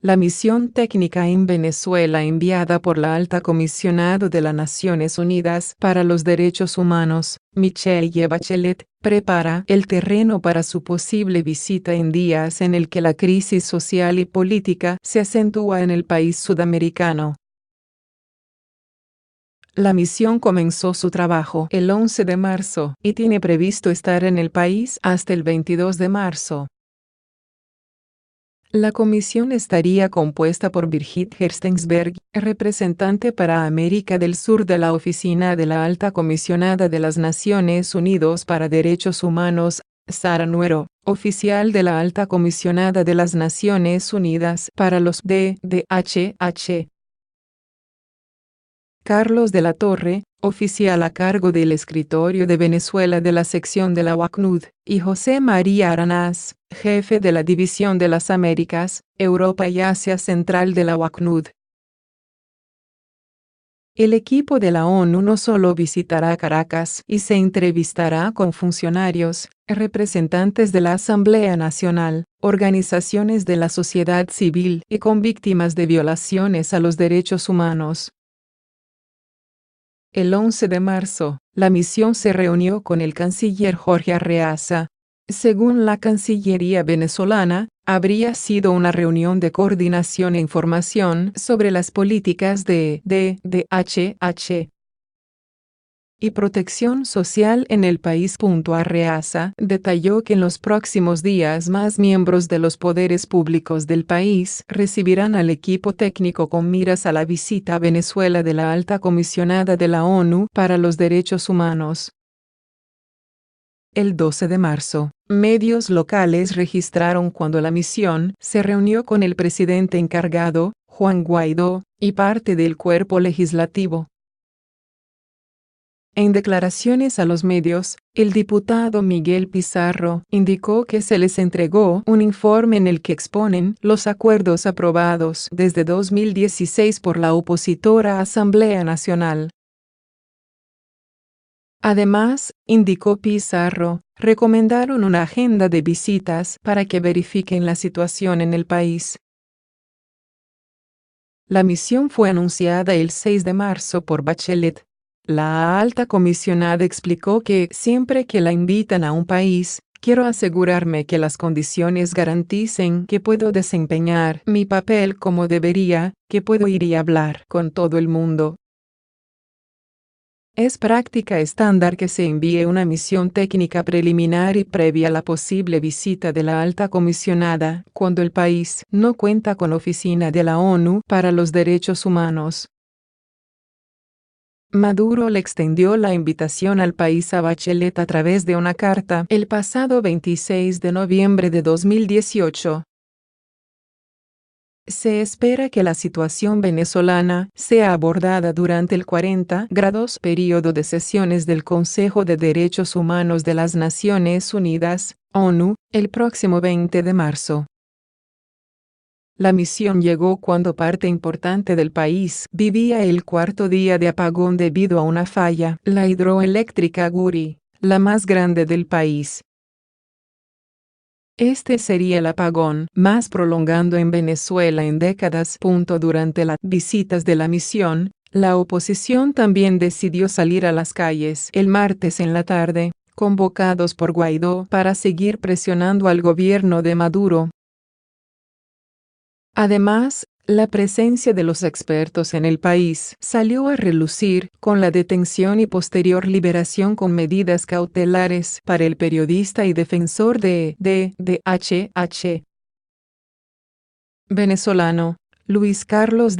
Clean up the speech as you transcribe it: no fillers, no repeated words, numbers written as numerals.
La misión técnica en Venezuela enviada por la Alta Comisionado de las Naciones Unidas para los Derechos Humanos, Michelle Bachelet, prepara el terreno para su posible visita en días en el que la crisis social y política se acentúa en el país sudamericano. La misión comenzó su trabajo el 11 de marzo y tiene previsto estar en el país hasta el 22 de marzo. La comisión estaría compuesta por Birgit Gerstensberg, representante para América del Sur de la Oficina de la Alta Comisionada de las Naciones Unidas para Derechos Humanos, Sara Nuero, oficial de la Alta Comisionada de las Naciones Unidas para los DDHH. Carlos de la Torre, oficial a cargo del Escritorio de Venezuela de la sección de la UACNUD, y José María Aranaz, jefe de la División de las Américas, Europa y Asia Central de la UACNUD. El equipo de la ONU no solo visitará Caracas y se entrevistará con funcionarios, representantes de la Asamblea Nacional, organizaciones de la sociedad civil y con víctimas de violaciones a los derechos humanos. El 11 de marzo, la misión se reunió con el canciller Jorge Arreaza. Según la Cancillería venezolana, habría sido una reunión de coordinación e información sobre las políticas de DDHH y protección social en el país. Arreaza detalló que en los próximos días más miembros de los poderes públicos del país recibirán al equipo técnico con miras a la visita a Venezuela de la Alta Comisionada de la ONU para los Derechos Humanos. El 12 de marzo, medios locales registraron cuando la misión se reunió con el presidente encargado, Juan Guaidó, y parte del cuerpo legislativo. En declaraciones a los medios, el diputado Miguel Pizarro indicó que se les entregó un informe en el que exponen los acuerdos aprobados desde 2016 por la opositora Asamblea Nacional. Además, indicó Pizarro, recomendaron una agenda de visitas para que verifiquen la situación en el país. La misión fue anunciada el 6 de marzo por Bachelet. La alta comisionada explicó que siempre que la invitan a un país, quiero asegurarme que las condiciones garanticen que puedo desempeñar mi papel como debería, que puedo ir y hablar con todo el mundo. Es práctica estándar que se envíe una misión técnica preliminar y previa a la posible visita de la alta comisionada, cuando el país no cuenta con oficina de la ONU para los Derechos Humanos. Maduro le extendió la invitación al país a Bachelet a través de una carta el pasado 26 de noviembre de 2018. Se espera que la situación venezolana sea abordada durante el 40 grados período de sesiones del Consejo de Derechos Humanos de las Naciones Unidas, ONU, el próximo 20 de marzo. La misión llegó cuando parte importante del país vivía el cuarto día de apagón debido a una falla, la hidroeléctrica Guri, la más grande del país. Este sería el apagón más prolongado en Venezuela en décadas. Durante las visitas de la misión, la oposición también decidió salir a las calles el martes en la tarde, convocados por Guaidó para seguir presionando al gobierno de Maduro. Además, la presencia de los expertos en el país salió a relucir con la detención y posterior liberación con medidas cautelares para el periodista y defensor de DDHH venezolano, Luis Carlos